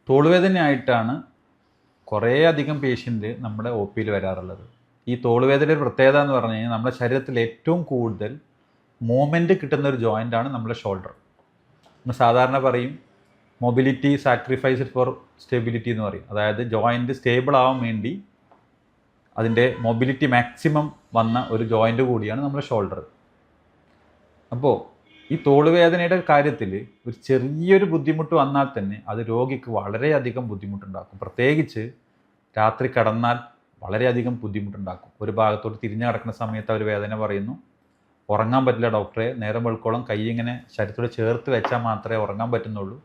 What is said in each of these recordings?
തോളുവേദനയായിട്ടാണ് കുറേയധികം പേഷ്യൻ്റ് നമ്മുടെ ഒ പിയിൽ വരാറുള്ളത്. ഈ തോളുവേദനയുടെ പ്രത്യേകത എന്ന് പറഞ്ഞു കഴിഞ്ഞാൽ നമ്മുടെ ശരീരത്തിൽ ഏറ്റവും കൂടുതൽ മൂവ്മെൻറ്റ് കിട്ടുന്ന ഒരു ജോയിൻ്റാണ് നമ്മുടെ ഷോൾഡർ. നമ്മൾ സാധാരണ പറയും മൊബിലിറ്റി സാക്രിഫൈസ്ഡ് ഫോർ സ്റ്റെബിലിറ്റി എന്ന് പറയും. അതായത് ജോയിൻറ്റ് സ്റ്റേബിൾ ആവാൻ വേണ്ടി അതിൻ്റെ മൊബിലിറ്റി മാക്സിമം വന്ന ഒരു ജോയിൻ്റ് കൂടിയാണ് നമ്മുടെ ഷോൾഡർ. അപ്പോൾ ഈ തോളുവേദനയുടെ കാര്യത്തിൽ ഒരു ചെറിയൊരു ബുദ്ധിമുട്ട് വന്നാൽ തന്നെ അത് രോഗിക്ക് വളരെയധികം ബുദ്ധിമുട്ടുണ്ടാക്കും. പ്രത്യേകിച്ച് രാത്രി കിടന്നാൽ വളരെയധികം ബുദ്ധിമുട്ടുണ്ടാക്കും. ഒരു ഭാഗത്തോട്ട് തിരിഞ്ഞു കിടക്കുന്ന സമയത്ത് അവർ വേദന പറയുന്നു, ഉറങ്ങാൻ പറ്റില്ല ഡോക്ടറെ, നേരം വെളുക്കോളം കൈ ഇങ്ങനെ ശരീരത്തോട് ചേർത്ത് വെച്ചാൽ മാത്രമേ ഉറങ്ങാൻ പറ്റുന്നുള്ളൂ,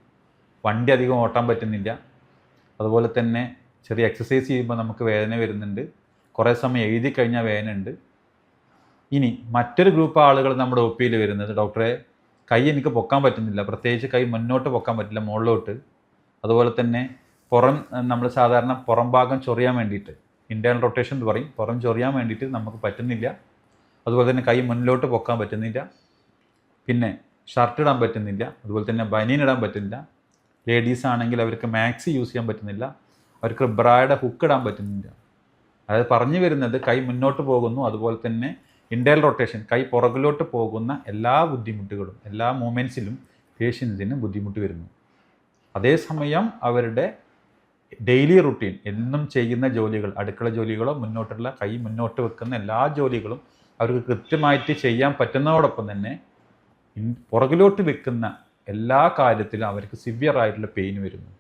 വണ്ടി അധികം ഓട്ടാൻ പറ്റുന്നില്ല, അതുപോലെ തന്നെ ചെറിയ എക്സസൈസ് ചെയ്യുമ്പോൾ നമുക്ക് വേദന വരുന്നുണ്ട്, കുറേ സമയം എഴുതി കഴിഞ്ഞാൽ വേദന ഉണ്ട്. ഇനി മറ്റൊരു ഗ്രൂപ്പ് ആളുകൾ നമ്മുടെ ഒ പിയിൽ വരുന്നത്, ഡോക്ടറെ കൈ എനിക്ക് പൊക്കാൻ പറ്റുന്നില്ല, പ്രത്യേകിച്ച് കൈ മുന്നോട്ട് പൊക്കാൻ പറ്റില്ല, മുകളിലോട്ട്, അതുപോലെ തന്നെ നമ്മൾ സാധാരണ പുറം ഭാഗം ചൊറിയാൻ വേണ്ടിയിട്ട് ഇൻറ്റേർണൽ റൊട്ടേഷൻ എന്ന് പറയും, പുറം ചൊറിയാൻ വേണ്ടിയിട്ട് നമുക്ക് പറ്റുന്നില്ല, അതുപോലെ തന്നെ കൈ മുന്നിലോട്ട് പൊക്കാൻ പറ്റുന്നില്ല, പിന്നെ ഷർട്ട് ഇടാൻ പറ്റുന്നില്ല, അതുപോലെ തന്നെ ബനിയൻ ഇടാൻ പറ്റുന്നില്ല, ലേഡീസ് ആണെങ്കിൽ അവർക്ക് മാക്സി യൂസ് ചെയ്യാൻ പറ്റുന്നില്ല, അവർക്ക് ബ്രായുടെ ഹുക്ക് ഇടാൻ പറ്റുന്നില്ല. അതായത് പറഞ്ഞു വരുന്നത് കൈ മുന്നോട്ട് പോകുന്നു, അതുപോലെ തന്നെ ഇൻറ്റേർണൽ റൊട്ടേഷൻ കൈ പുറകിലോട്ട് പോകുന്ന എല്ലാ ബുദ്ധിമുട്ടുകളും എല്ലാ മൂമെൻറ്റ്സിലും പേഷ്യൻസിന് ബുദ്ധിമുട്ട് വരുന്നു. അതേസമയം അവരുടെ ഡെയിലി റുട്ടീൻ എന്നും ചെയ്യുന്ന ജോലികൾ, അടുക്കള ജോലികളോ മുന്നോട്ടുള്ള കൈ മുന്നോട്ട് വെക്കുന്ന എല്ലാ ജോലികളും അവർക്ക് കൃത്യമായിട്ട് ചെയ്യാൻ പറ്റുന്നതോടൊപ്പം തന്നെ പുറകിലോട്ട് വെക്കുന്ന എല്ലാ കാര്യത്തിലും അവർക്ക് സിവിയർ ആയിട്ടുള്ള പെയിൻ വരുന്നു.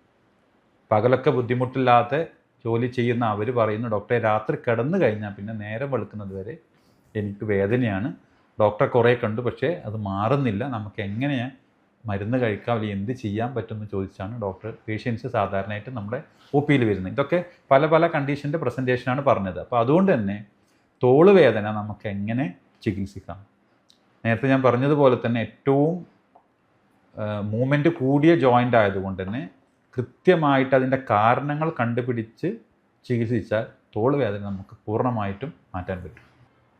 പകലൊക്കെ ബുദ്ധിമുട്ടില്ലാതെ ജോലി ചെയ്യുന്ന അവർ പറയുന്നു, ഡോക്ടറെ രാത്രി കിടന്നു കഴിഞ്ഞാൽ പിന്നെ നേരം വെളുക്കുന്നത് വരെ എനിക്ക് വേദനയാണ്, ഡോക്ടറെ കുറേ കണ്ടു പക്ഷേ അത് മാറുന്നില്ല, നമുക്ക് എങ്ങനെയാണ് മരുന്ന് കഴിക്കാം അല്ലെങ്കിൽ എന്ത് ചെയ്യാൻ പറ്റുമെന്ന് ചോദിച്ചാണ് പേഷ്യൻസ് സാധാരണയായിട്ട് നമ്മുടെ ഒ പിയിൽ വരുന്നത്. ഇതൊക്കെ പല പല കണ്ടീഷൻ്റെ പ്രസൻറ്റേഷനാണ് പറഞ്ഞത്. അപ്പോൾ അതുകൊണ്ട് തന്നെ തോളുവേദന നമുക്ക് എങ്ങനെ ചികിത്സിക്കാം? നേരത്തെ ഞാൻ പറഞ്ഞതുപോലെ തന്നെ ഏറ്റവും മൂവ്മെൻറ്റ് കൂടിയ ജോയിൻ്റ് ആയതുകൊണ്ട് തന്നെ കൃത്യമായിട്ട് അതിൻ്റെ കാരണങ്ങൾ കണ്ടുപിടിച്ച് ചികിത്സിച്ചാൽ തോളുവേദന നമുക്ക് പൂർണ്ണമായിട്ടും മാറ്റാൻ പറ്റും.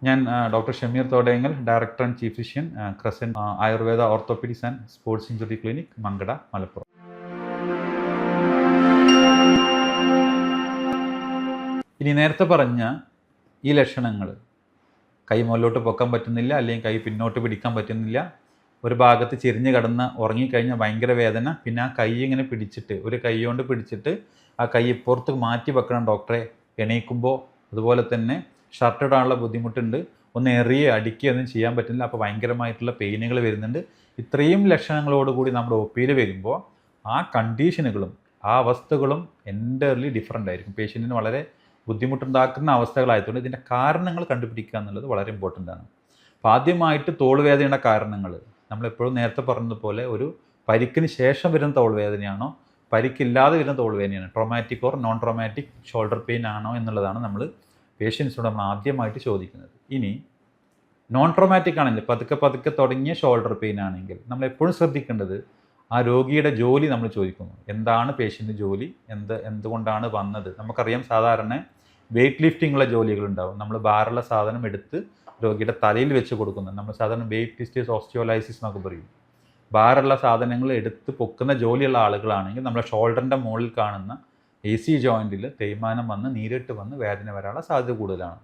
ഞാൻ doctor Shameer Thodengal, director and chief physician, crescent Ayurveda orthopaedics and sports injury clinic, Mankada, Malappuram. ഇനി നേരത്തെ പറഞ്ഞ ഈ ലക്ഷണങ്ങൾ, കൈ മുകളിലോട്ട് പൊക്കാൻ പറ്റുന്നില്ല, അല്ലെങ്കിൽ കൈ പിന്നോട്ട് പിടിക്കാൻ പറ്റുന്നില്ല, ഒരു ഭാഗത്ത് ചെരിഞ്ഞ് കിടന്ന് ഉറങ്ങിക്കഴിഞ്ഞാൽ ഭയങ്കര വേദന, പിന്നെ ആ കൈ ഇങ്ങനെ പിടിച്ചിട്ട് ഒരു കൈ കൊണ്ട് പിടിച്ചിട്ട് ആ കൈ പുറത്ത് മാറ്റി വെക്കണം ഡോക്ടറെ എണീക്കുമ്പോൾ, അതുപോലെ തന്നെ ഷർട്ട് ഇടാനുള്ള ബുദ്ധിമുട്ടുണ്ട്, ഒന്ന് എറിയ അടിക്കുകയൊന്നും ചെയ്യാൻ പറ്റുന്നില്ല, അപ്പോൾ ഭയങ്കരമായിട്ടുള്ള പെയിനുകൾ വരുന്നുണ്ട്. ഇത്രയും ലക്ഷണങ്ങളോടുകൂടി നമ്മുടെ ഒ പിയിൽ വരുമ്പോൾ ആ കണ്ടീഷനുകളും ആ അവസ്ഥകളും എൻ്റർലി ഡിഫറൻ്റ് ആയിരിക്കും. പേഷ്യൻറ്റിന് വളരെ ബുദ്ധിമുട്ടുണ്ടാക്കുന്ന അവസ്ഥകളായതുകൊണ്ട് ഇതിൻ്റെ കാരണങ്ങൾ കണ്ടുപിടിക്കുക എന്നുള്ളത് വളരെ ഇമ്പോർട്ടൻ്റ് ആണ്. അപ്പോൾ ആദ്യമായിട്ട് തോളുവേദനയുടെ കാരണങ്ങൾ നമ്മളെപ്പോഴും നേരത്തെ പറഞ്ഞതുപോലെ ഒരു പരിക്കിന് ശേഷം വരുന്ന തോളുവേദനയാണോ, പരിക്കില്ലാതെ വരുന്ന തോളുവേദനയാണോ, traumatic or non traumatic shoulder pain ആണോ എന്നുള്ളതാണ് നമ്മൾ പേഷ്യൻസിനോട് നമ്മൾ ആദ്യമായിട്ട് ചോദിക്കുന്നത്. ഇനി നോൺ ട്രോമാറ്റിക് ആണെങ്കിൽ പതുക്കെ പതുക്കെ തുടങ്ങിയ ഷോൾഡർ പെയിൻ ആണെങ്കിൽ നമ്മൾ എപ്പോഴും ശ്രദ്ധിക്കേണ്ടത് ആ രോഗിയുടെ ജോലി നമ്മൾ ചോദിക്കുന്നു. എന്താണ് പേഷ്യൻ്റ് ജോലി, എന്തുകൊണ്ടാണ് വന്നത്? നമുക്കറിയാം സാധാരണ വെയ്റ്റ് ലിഫ്റ്റിങ്ങുള്ള ജോലികളുണ്ടാവും. നമ്മൾ ഭാരമുള്ള സാധനം എടുത്ത് രോഗിയുടെ തലയിൽ വെച്ച് കൊടുക്കുന്നത് നമ്മൾ സാധാരണ വെയ്റ്റ് ലിസ്റ്റേഴ്സ് ഓസ്റ്റിയോലൈസിസ് എന്നൊക്കെ പറയും. ഭാരമുള്ള സാധനങ്ങൾ എടുത്ത് പൊക്കുന്ന ജോലിയുള്ള ആളുകളാണെങ്കിൽ നമ്മുടെ ഷോൾഡറിൻ്റെ മുകളിൽ കാണുന്ന AC ജോയിൻറ്റിൽ തേയ്മാനം വന്ന് നീരിട്ട് വന്ന് വേദന വരാനുള്ള സാധ്യത കൂടുതലാണ്.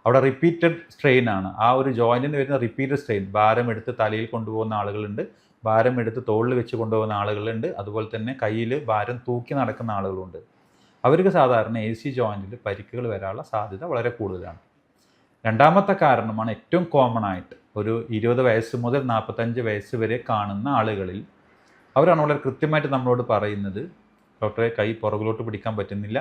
അവിടെ റിപ്പീറ്റഡ് സ്ട്രെയിൻ ആണ്, ആ ഒരു ജോയിൻറ്റിന് വരുന്ന റിപ്പീറ്റഡ് സ്ട്രെയിൻ. ഭാരം എടുത്ത് തലയിൽ കൊണ്ടുപോകുന്ന ആളുകളുണ്ട്, ഭാരം എടുത്ത് തോളിൽ വെച്ച് കൊണ്ടുപോകുന്ന ആളുകളുണ്ട്, അതുപോലെ തന്നെ കയ്യിൽ ഭാരം തൂക്കി നടക്കുന്ന ആളുകളുണ്ട്. അവർക്ക് സാധാരണ AC ജോയിൻറ്റിൽ പരിക്കുകൾ വരാനുള്ള സാധ്യത വളരെ കൂടുതലാണ്. രണ്ടാമത്തെ കാരണമാണ് ഏറ്റവും കോമൺ ആയിട്ട് ഒരു 20 വയസ്സ് മുതൽ 45 വയസ്സ് വരെ കാണുന്ന ആളുകളിൽ. അവരാണ് വളരെ കൃത്യമായിട്ട് നമ്മളോട് പറയുന്നത്, ഡോക്ടറെ കൈ പുറകിലോട്ട് പിടിക്കാൻ പറ്റുന്നില്ല,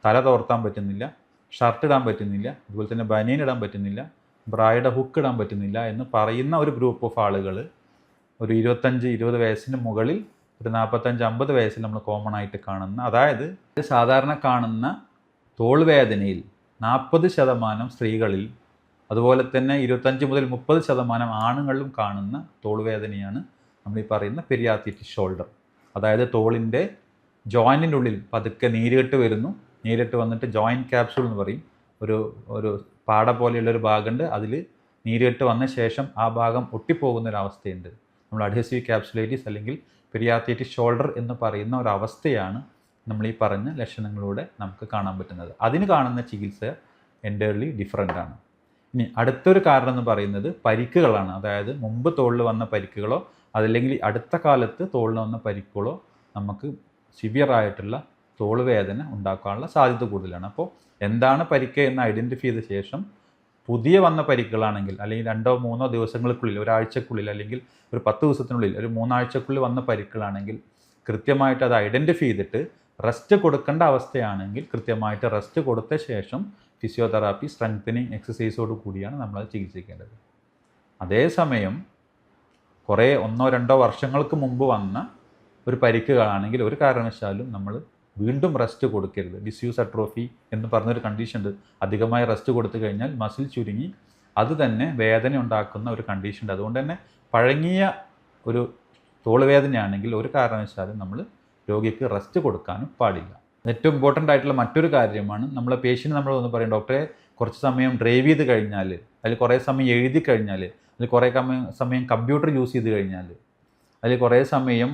തല തോർത്താൻ പറ്റുന്നില്ല, ഷർട്ട് ഇടാൻ പറ്റുന്നില്ല, അതുപോലെ തന്നെ ബനിയൻ ഇടാൻ പറ്റുന്നില്ല, ബ്രായുടെ ഹുക്ക് ഇടാൻ പറ്റുന്നില്ല എന്ന് പറയുന്ന ഒരു ഗ്രൂപ്പ് ഓഫ് ആളുകൾ ഒരു 25-20 വയസ്സിന് മുകളിൽ ഒരു 45-50 വയസ്സിൽ നമ്മൾ കോമൺ ആയിട്ട് കാണുന്ന, അതായത് സാധാരണ കാണുന്ന തോൾവേദനയിൽ 40% സ്ത്രീകളിൽ, അതുപോലെ തന്നെ 25 മുതൽ 30% ആണുങ്ങളിലും കാണുന്ന തോൾവേദനയാണ് നമ്മൾ ഈ പറയുന്ന പെരിയാർത്രൈറ്റിസ് ഷോൾഡർ. അതായത് തോളിൻ്റെ ജോയിൻറ്റിൻ്റെ ഉള്ളിൽ പതുക്കെ നീരുകെട്ട് വരുന്നു, നീരിട്ട് വന്നിട്ട് ജോയിൻറ്റ് ക്യാപ്സൂൾ എന്ന് പറയും, ഒരു പാട പോലെയുള്ളൊരു ഭാഗമുണ്ട്, അതിൽ നീരുകെട്ട് വന്ന ശേഷം ആ ഭാഗം ഒട്ടിപ്പോകുന്നൊരവസ്ഥയുണ്ട്. നമ്മൾ അഡ്ഹസീവ് ക്യാപ്സുലൈറ്റിസ് അല്ലെങ്കിൽ പെരിയാർത്രൈറ്റിസ് ഷോൾഡർ എന്ന് പറയുന്ന ഒരവസ്ഥയാണ് നമ്മൾ ഈ പറഞ്ഞ ലക്ഷണങ്ങളിലൂടെ നമുക്ക് കാണാൻ പറ്റുന്നത്. അതിന് കാണുന്ന ചികിത്സ എൻ്റയർലി ഡിഫറൻ്റ് ആണ്. ഇനി അടുത്തൊരു കാരണം എന്ന് പറയുന്നത് പരിക്കുകളാണ്. അതായത് മുമ്പ് തോളിൽ വന്ന പരിക്കുകളോ അതല്ലെങ്കിൽ അടുത്ത കാലത്ത് തോളിൽ വന്ന പരിക്കുകളോ നമുക്ക് സിവിയർ ആയിട്ടുള്ള തോൾ വേദന ഉണ്ടാക്കാനുള്ള സാധ്യത കൂടുതലാണ്. അപ്പോൾ എന്താണ് പരിക്ക് എന്ന് ഐഡൻറ്റിഫൈ ചെയ്ത ശേഷം പുതിയ വന്ന പരിക്കുകളാണെങ്കിൽ അല്ലെങ്കിൽ 2-3 ദിവസങ്ങൾക്കുള്ളിൽ, ഒരാഴ്ചക്കുള്ളിൽ അല്ലെങ്കിൽ ഒരു 10 ദിവസത്തിനുള്ളിൽ, ഒരു 3 ആഴ്ചക്കുള്ളിൽ വന്ന പരിക്കുകളാണെങ്കിൽ കൃത്യമായിട്ട് അത് ഐഡൻറ്റിഫൈ ചെയ്തിട്ട് റെസ്റ്റ് കൊടുക്കേണ്ട അവസ്ഥയാണെങ്കിൽ കൃത്യമായിട്ട് റെസ്റ്റ് കൊടുത്ത ശേഷം ഫിസിയോതെറാപ്പി, സ്ട്രെങ്തനിങ് എക്സസൈസോട് കൂടിയാണ് നമ്മളത് ചികിത്സിക്കേണ്ടത്. അതേസമയം കുറേ 1-2 വർഷങ്ങൾക്ക് മുമ്പ് വന്ന ഒരു പരിക്കുകളാണെങ്കിൽ ഒരു കാരണവശാലും നമ്മൾ വീണ്ടും റെസ്റ്റ് കൊടുക്കരുത്. ഡിസ്യൂസ് അട്രോഫി എന്ന് പറഞ്ഞൊരു കണ്ടീഷൻ ഉണ്ട്. അധികമായി റെസ്റ്റ് കൊടുത്തു കഴിഞ്ഞാൽ മസിൽ ചുരുങ്ങി അത് തന്നെ വേദന ഉണ്ടാക്കുന്ന ഒരു കണ്ടീഷൻ ഉണ്ട്. അതുകൊണ്ട് തന്നെ പഴങ്ങിയ ഒരു തോളുവേദനയാണെങ്കിൽ ഒരു കാരണവശാലും നമ്മൾ രോഗിക്ക് റെസ്റ്റ് കൊടുക്കാനും പാടില്ല. ഏറ്റവും ഇമ്പോർട്ടൻ്റ് ആയിട്ടുള്ള മറ്റൊരു കാര്യമാണ് നമ്മളെ പേഷ്യൻ്റ് നമ്മൾ ഒന്ന് പറയും, ഡോക്ടറെ കുറച്ച് സമയം ഡ്രൈവ് ചെയ്ത് കഴിഞ്ഞാൽ, അതിൽ കുറേ സമയം എഴുതി കഴിഞ്ഞാൽ, അതിൽ കുറേ സമയം കമ്പ്യൂട്ടർ യൂസ് ചെയ്ത് കഴിഞ്ഞാൽ, അതിൽ കുറേ സമയം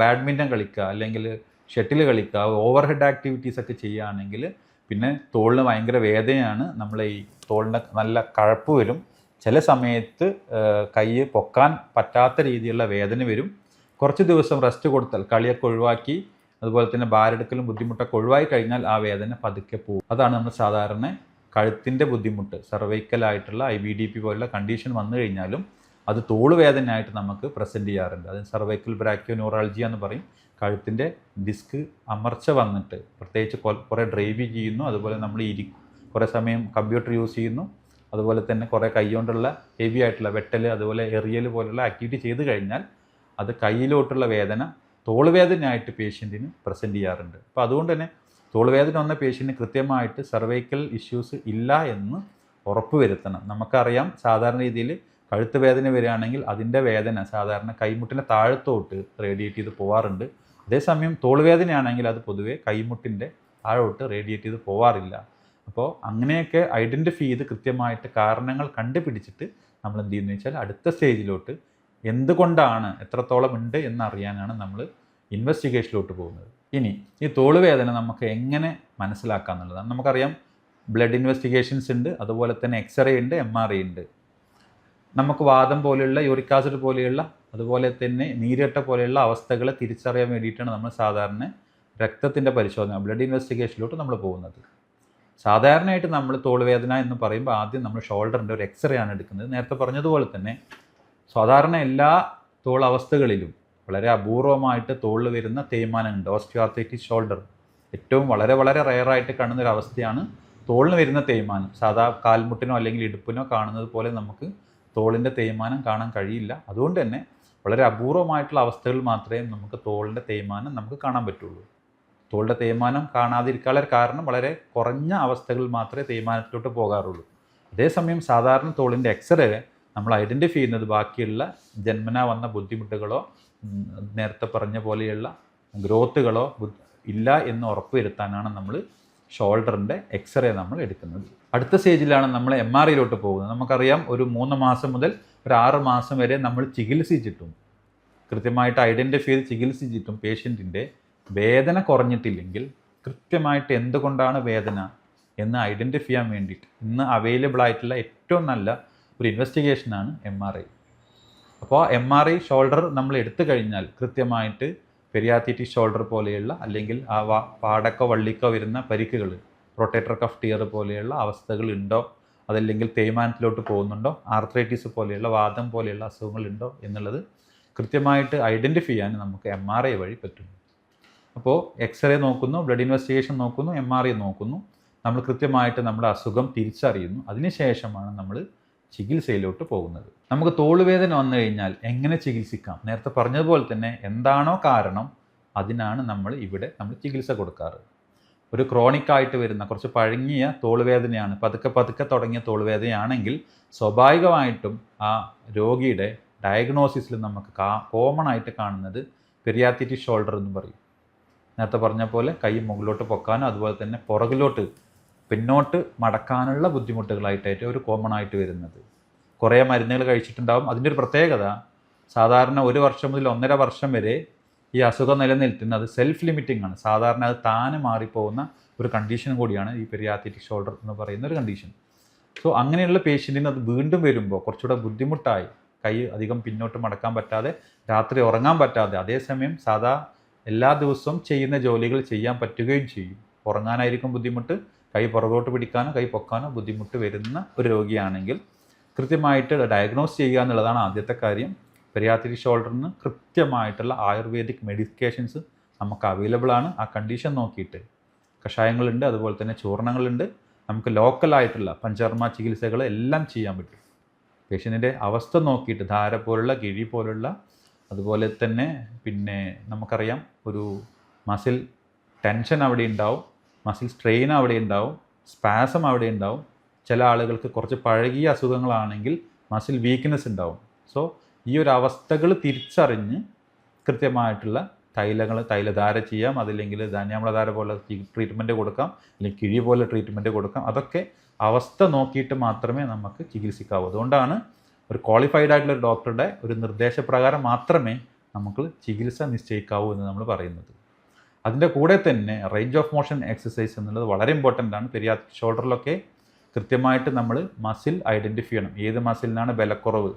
ബാഡ്മിൻ്റൺ കളിക്കുക അല്ലെങ്കിൽ ഷട്ടിൽ കളിക്കുക, ഓവർ ഹെഡ് ആക്ടിവിറ്റീസ് ഒക്കെ ചെയ്യുകയാണെങ്കിൽ പിന്നെ തോളിന് ഭയങ്കര വേദനയാണ്. നമ്മളെ ഈ തോളിന് നല്ല കഴപ്പ് വരും. ചില സമയത്ത് കൈ പൊക്കാൻ പറ്റാത്ത രീതിയിലുള്ള വേദന വരും. കുറച്ച് ദിവസം റെസ്റ്റ് കൊടുത്താൽ, കളിയൊക്കെ ഒഴിവാക്കി അതുപോലെ തന്നെ ഭാരെടുക്കലും ബുദ്ധിമുട്ടൊക്കെ ഒഴിവായി കഴിഞ്ഞാൽ ആ വേദന പതുക്കെ പോകും. അതാണ് നമ്മൾ സാധാരണ കഴുത്തിൻ്റെ ബുദ്ധിമുട്ട്, സർവൈക്കലായിട്ടുള്ള IBDP പോലുള്ള കണ്ടീഷൻ വന്നു കഴിഞ്ഞാലും അത് തോള് വേദനയായിട്ട് നമുക്ക് പ്രസൻറ്റ് ചെയ്യാറുണ്ട്. അത് സർവൈക്കൽ ബ്രാക്കിയോന്യൂറാൾജിയ എന്ന് പറയും. കഴുത്തിൻ്റെ ഡിസ്ക് അമർച്ച വന്നിട്ട് പ്രത്യേകിച്ച് കുറേ ഡ്രൈവ് ചെയ്യുന്നു, അതുപോലെ നമ്മൾ കുറേ സമയം കമ്പ്യൂട്ടർ യൂസ് ചെയ്യുന്നു, അതുപോലെ തന്നെ കുറേ കൈകൊണ്ടുള്ള ഹെവി ആയിട്ടുള്ള വെട്ടൽ, അതുപോലെ എറിയൽ പോലുള്ള ആക്ടിവിറ്റി ചെയ്ത് കഴിഞ്ഞാൽ അത് കയ്യിലോട്ടുള്ള വേദന തോളുവേദനയായിട്ട് പേഷ്യൻറ്റിന് പ്രസൻറ്റ് ചെയ്യാറുണ്ട്. അപ്പോൾ അതുകൊണ്ട് തന്നെ തോളുവേദന വന്ന പേഷ്യൻറ്റിന് കൃത്യമായിട്ട് സർവൈക്കൽ ഇഷ്യൂസ് ഇല്ല എന്ന് ഉറപ്പ് വരുത്തണം. നമുക്കറിയാം സാധാരണ രീതിയിൽ കഴുത്ത് വേദന വരികയാണെങ്കിൽ അതിൻ്റെ വേദന സാധാരണ കൈമുട്ടിൻ്റെ താഴത്തോട്ട് റേഡിയേറ്റ് ചെയ്ത് പോകാറുണ്ട്. അതേസമയം തോളുവേദനയാണെങ്കിൽ അത് പൊതുവേ കൈമുട്ടിൻ്റെ താഴോട്ട് റേഡിയേറ്റ് ചെയ്ത് പോകാറില്ല. അപ്പോൾ അങ്ങനെയൊക്കെ ഐഡൻറ്റിഫൈ ചെയ്ത് കൃത്യമായിട്ട് കാരണങ്ങൾ കണ്ടുപിടിച്ചിട്ട് നമ്മൾ എന്ത് ചെയ്യുന്നത് വെച്ചാൽ അടുത്ത സ്റ്റേജിലോട്ട് എന്തുകൊണ്ടാണ്, എത്രത്തോളം ഉണ്ട് എന്നറിയാനാണ് നമ്മൾ ഇൻവെസ്റ്റിഗേഷനിലോട്ട് പോകുന്നത്. ഇനി ഈ തോളുവേദന നമുക്ക് എങ്ങനെ മനസ്സിലാക്കാം എന്നുള്ളതാണ്. നമുക്കറിയാം ബ്ലഡ് ഇൻവെസ്റ്റിഗേഷൻസ് ഉണ്ട്, അതുപോലെ തന്നെ എക്സ്റേ ഉണ്ട്, MRI ഉണ്ട്. നമുക്ക് വാദം പോലെയുള്ള, യൂറിക് ആസിഡ് പോലെയുള്ള, അതുപോലെ തന്നെ നീരട്ട പോലെയുള്ള അവസ്ഥകളെ തിരിച്ചറിയാൻ വേണ്ടിയിട്ടാണ് നമ്മൾ സാധാരണ രക്തത്തിൻ്റെ പരിശോധന, ബ്ലഡ് ഇൻവെസ്റ്റിഗേഷനിലോട്ട് നമ്മൾ പോകുന്നത്. സാധാരണയായിട്ട് നമ്മൾ തോളുവേദന എന്ന് പറയുമ്പോൾ ആദ്യം നമ്മൾ ഷോൾഡറിൻ്റെ ഒരു എക്സ്റേ ആണ് എടുക്കുന്നത്. നേരത്തെ പറഞ്ഞതുപോലെ തന്നെ സാധാരണ എല്ലാ തോളവസ്ഥകളിലും വളരെ അപൂർവമായിട്ട് തോളിൽ വരുന്ന തേയ്മാനമുണ്ട്. ഓസ്റ്റിയോആർത്രൈറ്റിസ് ഷോൾഡർ ഏറ്റവും വളരെ വളരെ റെയറായിട്ട് കാണുന്ന ഒരു അവസ്ഥയാണ് തോളിന് വരുന്ന തേയ്മാനം. സാധാ കാൽമുട്ടിനോ അല്ലെങ്കിൽ ഇടുപ്പിനോ കാണുന്നത് പോലെ നമുക്ക് തോളിൻ്റെ തേയ്മാനം കാണാൻ കഴിയില്ല. അതുകൊണ്ട് തന്നെ വളരെ അപൂർവമായിട്ടുള്ള അവസ്ഥകളിൽ മാത്രമേ നമുക്ക് തോളിൻ്റെ തേയ്മാനം നമുക്ക് കാണാൻ പറ്റുള്ളൂ. തോളിൻ്റെ തേയ്മാനം കാണാതിരിക്കാനുള്ള കാരണം വളരെ കുറഞ്ഞ അവസ്ഥകളിൽ മാത്രമേ തേയ്മാനത്തിലോട്ട് പോകാറുള്ളൂ. അതേസമയം സാധാരണ തോളിൻ്റെ എക്സ്റേ നമ്മൾ ഐഡൻറ്റിഫൈ ചെയ്യുന്നത് ബാക്കിയുള്ള ജന്മനാ വന്ന ബുദ്ധിമുട്ടുകളോ നേരത്തെ പറഞ്ഞ പോലെയുള്ള ഗ്രോത്തുകളോ ഇല്ല എന്ന് ഉറപ്പുവരുത്താനാണ് നമ്മൾ ഷോൾഡറിൻ്റെ എക്സ്റേ നമ്മൾ എടുക്കുന്നത്. അടുത്ത സ്റ്റേജിലാണ് നമ്മൾ MRIയിലോട്ട് പോകുന്നത്. നമുക്കറിയാം ഒരു 3 മാസം മുതൽ ഒരു 6 മാസം വരെ നമ്മൾ ചികിത്സിച്ചിട്ടും കൃത്യമായിട്ട് ഐഡൻറ്റിഫൈ ചെയ്ത് ചികിത്സിച്ചിട്ടും പേഷ്യൻറ്റിൻ്റെ വേദന കുറഞ്ഞിട്ടില്ലെങ്കിൽ കൃത്യമായിട്ട് എന്തുകൊണ്ടാണ് വേദന എന്ന് ഐഡൻറ്റിഫൈ ചെയ്യാൻ വേണ്ടിയിട്ട് ഇന്ന് അവൈലബിൾ ആയിട്ടുള്ള ഏറ്റവും നല്ല ഒരു ഇൻവെസ്റ്റിഗേഷനാണ് MRI. അപ്പോൾ MRI ഷോൾഡർ നമ്മൾ എടുത്തു കഴിഞ്ഞാൽ കൃത്യമായിട്ട് പെരിയാർത്രൈറ്റിസ് ഷോൾഡർ പോലെയുള്ള അല്ലെങ്കിൽ ആ പാടക്കോ വള്ളിക്കോ വരുന്ന പരിക്കുകൾ, റൊട്ടേറ്റർ കഫ് ടിയർ പോലെയുള്ള അവസ്ഥകൾ ഉണ്ടോ, അതല്ലെങ്കിൽ തേയ്മാനത്തിലോട്ട് പോകുന്നുണ്ടോ, ആർത്രൈറ്റിസ് പോലെയുള്ള വാദം പോലെയുള്ള അസുഖങ്ങളുണ്ടോ എന്നുള്ളത് കൃത്യമായിട്ട് ഐഡൻറ്റിഫൈ ചെയ്യാൻ നമുക്ക് MRI വഴി പറ്റും. അപ്പോൾ എക്സ്റേ നോക്കുന്നു, ബ്ലഡ് ഇൻവെസ്റ്റിഗേഷൻ നോക്കുന്നു, MRI നോക്കുന്നു, നമ്മൾ കൃത്യമായിട്ട് നമ്മുടെ അസുഖം തിരിച്ചറിയുന്നു. അതിനുശേഷമാണ് നമ്മൾ ചികിത്സയിലോട്ട് പോകുന്നത്. നമുക്ക് തോളുവേദന വന്നു കഴിഞ്ഞാൽ എങ്ങനെ ചികിത്സിക്കാം? നേരത്തെ പറഞ്ഞതുപോലെ തന്നെ എന്താണോ കാരണം അതിനാണ് നമ്മൾ ചികിത്സ കൊടുക്കാറ്. ഒരു ക്രോണിക് ആയിട്ട് വരുന്ന കുറച്ച് പഴങ്ങിയ തോളുവേദനയാണ്, പതുക്കെ തുടങ്ങിയ തോളുവേദനയാണെങ്കിൽ സ്വാഭാവികമായിട്ടും ആ രോഗിയുടെ ഡയഗ്നോസിസിൽ നമുക്ക് കോമൺ ആയിട്ട് കാണുന്നത് പെരിയാർത്രൈറ്റിസ് ഷോൾഡർ എന്ന് പറയും. നേരത്തെ പറഞ്ഞ പോലെ കൈ മുകളിലോട്ട് പൊക്കാനും അതുപോലെ തന്നെ പുറകിലോട്ട് പിന്നോട്ട് മടക്കാനുള്ള ബുദ്ധിമുട്ടുകളായിട്ടായിട്ട് ഒരു കോമൺ ആയിട്ട് വരുന്നത്. കുറേ മരുന്നുകൾ കഴിച്ചിട്ടുണ്ടാവും. അതിൻ്റെ ഒരു പ്രത്യേകത സാധാരണ 1 വർഷം മുതൽ 1.5 വർഷം വരെ ഈ അസുഖം നിലനിൽക്കുന്ന അത് സെൽഫ് ലിമിറ്റിംഗ് ആണ്. സാധാരണ അത് താനെ മാറിപ്പോകുന്ന ഒരു കണ്ടീഷൻ കൂടിയാണ് ഈ പെരിയാത്രിറ്റിക് ഷോൾഡർ എന്ന് പറയുന്ന ഒരു കണ്ടീഷൻ. സോ അങ്ങനെയുള്ള പേഷ്യൻറ്റിന് അത് വീണ്ടും വരുമ്പോൾ കുറച്ചുകൂടെ ബുദ്ധിമുട്ടായി, കൈ അധികം പിന്നോട്ട് മടക്കാൻ പറ്റാതെ, രാത്രി ഉറങ്ങാൻ പറ്റാതെ, അതേസമയം സാധാ എല്ലാ ദിവസവും ചെയ്യുന്ന ജോലികൾ ചെയ്യാൻ പറ്റുകയും ചെയ്യും. ഉറങ്ങാനായിരിക്കും ബുദ്ധിമുട്ട്, കൈ പുറകോട്ട് പിടിക്കാനോ കൈ പൊക്കാനോ ബുദ്ധിമുട്ട് വരുന്ന ഒരു രോഗിയാണെങ്കിൽ കൃത്യമായിട്ട് ഡയഗ്നോസ് ചെയ്യുക എന്നുള്ളതാണ് ആദ്യത്തെ കാര്യം. പെരിയാത്രിക് ഷോൾഡറിന് കൃത്യമായിട്ടുള്ള ആയുർവേദിക് മെഡിക്കേഷൻസ് നമുക്ക് അവൈലബിൾ ആണ്. ആ കണ്ടീഷൻ നോക്കിയിട്ട് കഷായങ്ങളുണ്ട്, അതുപോലെ തന്നെ ചൂർണ്ണങ്ങളുണ്ട്. നമുക്ക് ലോക്കലായിട്ടുള്ള പഞ്ചകർമ്മ ചികിത്സകൾ എല്ലാം ചെയ്യാൻ പറ്റും. പേഷ്യൻറ്റിൻ്റെ അവസ്ഥ നോക്കിയിട്ട് ധാര പോലുള്ള, കിഴി പോലുള്ള, അതുപോലെ തന്നെ പിന്നെ നമുക്കറിയാം ഒരു മസിൽ ടെൻഷൻ അവിടെ ഉണ്ടാവും, മസിൽ സ്ട്രെയിൻ അവിടെ ഉണ്ടാവും, സ്പാസം അവിടെ ഉണ്ടാവും. ചില ആളുകൾക്ക് കുറച്ച് പഴകിയ അസുഖങ്ങളാണെങ്കിൽ മസിൽ വീക്ക്നെസ് ഉണ്ടാവും. സോ ഈ ഒരു അവസ്ഥകൾ തിരിച്ചറിഞ്ഞ് കൃത്യമായിട്ടുള്ള തൈലധാര ചെയ്യാം, അതില്ലെങ്കിൽ ധാന്യാമ്ലധാര പോലെ ട്രീറ്റ്മെൻറ്റ് കൊടുക്കാം, അല്ലെങ്കിൽ കിഴി പോലെ ട്രീറ്റ്മെൻറ്റ് കൊടുക്കാം. അതൊക്കെ അവസ്ഥ നോക്കിയിട്ട് മാത്രമേ നമുക്ക് ചികിത്സിക്കാവൂ. അതുകൊണ്ടാണ് ഒരു ക്വാളിഫൈഡ് ആയിട്ടുള്ള ഒരു ഡോക്ടറുടെ ഒരു നിർദ്ദേശപ്രകാരം മാത്രമേ നമുക്ക് ചികിത്സ നിശ്ചയിക്കാവൂ എന്ന് നമ്മൾ പറയുന്നത്. അതിൻ്റെ കൂടെ തന്നെ റേഞ്ച് ഓഫ് മോഷൻ എക്സസൈസ് എന്നുള്ളത് വളരെ ഇമ്പോർട്ടൻ്റ് ആണ്. പെരിയാത്രിക് ഷോൾഡറിലൊക്കെ കൃത്യമായിട്ട് നമ്മൾ മസിൽ ഐഡൻറ്റിഫൈ ചെയ്യണം. ഏത് മസിലിനാണ് ബലക്കുറവ്.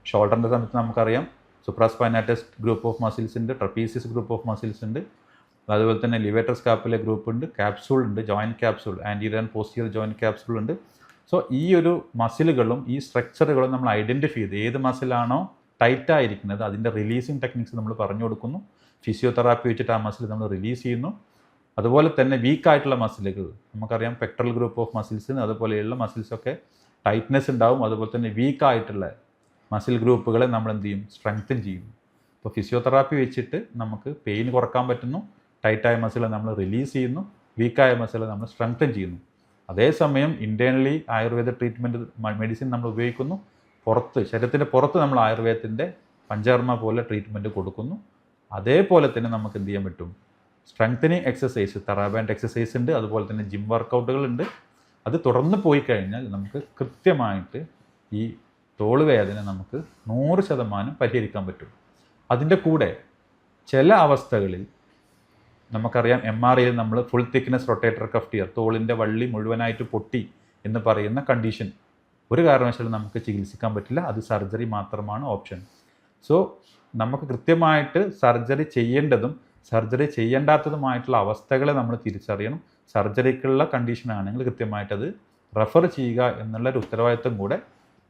ഷോൾഡറിൻ്റെ സമയത്ത് നമുക്കറിയാം സുപ്രാസ്പൈനാറ്റസ് ഗ്രൂപ്പ് ഓഫ് മസിൽസ് ഉണ്ട്, ട്രപ്പീസിയസ് ഗ്രൂപ്പ് ഓഫ് മസിൽസ് ഉണ്ട്, അതുപോലെ തന്നെ ലിവേറ്റർ സ്കാപ്പുല ഗ്രൂപ്പ് ഉണ്ട്, ക്യാപ്സൂൾ ഉണ്ട്, joint capsule, anterior and posterior joint capsule ഉണ്ട്. സോ ഈ ഒരു മസിലുകളും ഈ സ്ട്രക്ചറുകളും നമ്മൾ ഐഡൻറ്റിഫൈ ചെയ്ത് ഏത് മസിലാണോ ടൈറ്റായിരിക്കുന്നത് അതിൻ്റെ റിലീസിങ് ടെക്നിക്സ് നമ്മൾ പറഞ്ഞു കൊടുക്കുന്നു. ഫിസിയോതെറാപ്പി വെച്ചിട്ട് ആ മസിൽ നമ്മൾ റിലീസ് ചെയ്യുന്നു. അതുപോലെ തന്നെ വീക്കായിട്ടുള്ള മസിലുകൾ നമുക്കറിയാം പെക്ടറൽ ഗ്രൂപ്പ് ഓഫ് മസിൽസ്, അതുപോലെയുള്ള മസിൽസൊക്കെ ടൈറ്റ്നെസ് ഉണ്ടാവും. അതുപോലെ തന്നെ വീക്കായിട്ടുള്ള മസിൽ ഗ്രൂപ്പുകളെ നമ്മൾ എന്ത് ചെയ്യും, സ്ട്രെങ്തൻ ചെയ്യും. അപ്പോൾ ഫിസിയോതെറാപ്പി വെച്ചിട്ട് നമുക്ക് പെയിൻ കുറക്കാൻ പറ്റുന്നു, ടൈറ്റായ മസിൽ നമ്മൾ റിലീസ് ചെയ്യുന്നു, വീക്കായ മസിൽ നമ്മൾ സ്ട്രെങ്തൻ ചെയ്യുന്നു. അതേസമയം ഇൻറ്റേർണലി ആയുർവേദ ട്രീറ്റ്മെൻറ്റ് മെഡിസിൻ നമ്മൾ ഉപയോഗിക്കുന്നു, ശരീരത്തിൻ്റെ പുറത്ത് നമ്മൾ ആയുർവേദത്തിൻ്റെ പഞ്ചകർമ്മ പോലെ ട്രീറ്റ്മെൻറ്റ് കൊടുക്കുന്നു. അതേപോലെ തന്നെ നമുക്ക് എന്ത് ചെയ്യാൻ പറ്റും, സ്ട്രെങ്തനിങ് എക്സസൈസ്, തെറാബാൻഡ് എക്സസൈസ് ഉണ്ട്, അതുപോലെ തന്നെ ജിം വർക്കൗട്ടുകളുണ്ട്. അത് തുടർന്ന് പോയി കഴിഞ്ഞാൽ നമുക്ക് കൃത്യമായിട്ട് ഈ തോളുവേദന നമുക്ക് 100% പരിഹരിക്കാൻ പറ്റും. അതിൻ്റെ കൂടെ ചില അവസ്ഥകളിൽ നമുക്കറിയാം MRIയിൽ നമ്മൾ full thickness rotator cuff tear, തോളിൻ്റെ വള്ളി മുഴുവനായിട്ട് പൊട്ടി എന്ന് പറയുന്ന കണ്ടീഷൻ ഒരു കാരണവശാലും നമുക്ക് ചികിത്സിക്കാൻ പറ്റില്ല. അത് സർജറി മാത്രമാണ് ഓപ്ഷൻ. സോ നമുക്ക് കൃത്യമായിട്ട് സർജറി ചെയ്യേണ്ടതും സർജറി ചെയ്യേണ്ടാത്തതുമായിട്ടുള്ള അവസ്ഥകളെ നമ്മൾ തിരിച്ചറിയണം. സർജറിക്കുള്ള കണ്ടീഷനാണെങ്കിൽ കൃത്യമായിട്ടത് റെഫർ ചെയ്യുക എന്നുള്ളൊരു ഉത്തരവാദിത്വം കൂടെ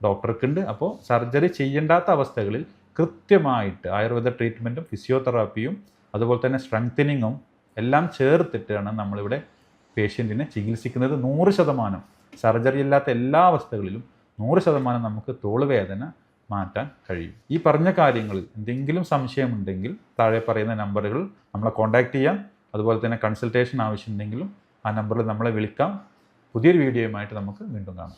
ഡോക്ടർക്കുണ്ട്. അപ്പോൾ സർജറി ചെയ്യേണ്ടാത്ത അവസ്ഥകളിൽ കൃത്യമായിട്ട് ആയുർവേദ ട്രീറ്റ്മെൻറ്റും ഫിസിയോതെറാപ്പിയും അതുപോലെ തന്നെ സ്ട്രെങ്തനിങ്ങും എല്ലാം ചേർത്തിട്ടാണ് നമ്മളിവിടെ പേഷ്യൻറ്റിനെ ചികിത്സിക്കുന്നത്. 100% സർജറി ഇല്ലാത്ത എല്ലാ അവസ്ഥകളിലും 100% നമുക്ക് തോളുവേദന മാറ്റാൻ കഴിയും. ഈ പറഞ്ഞ കാര്യങ്ങളിൽ എന്തെങ്കിലും സംശയമുണ്ടെങ്കിൽ താഴെ പറയുന്ന നമ്പറുകൾ നമ്മളെ കോൺടാക്റ്റ് ചെയ്യാം. അതുപോലെ തന്നെ കൺസൾട്ടേഷൻ ആവശ്യമുണ്ടെങ്കിലും ആ നമ്പറിൽ നമ്മളെ വിളിക്കാം. പുതിയൊരു വീഡിയോയുമായിട്ട് നമുക്ക് വീണ്ടും കാണാം.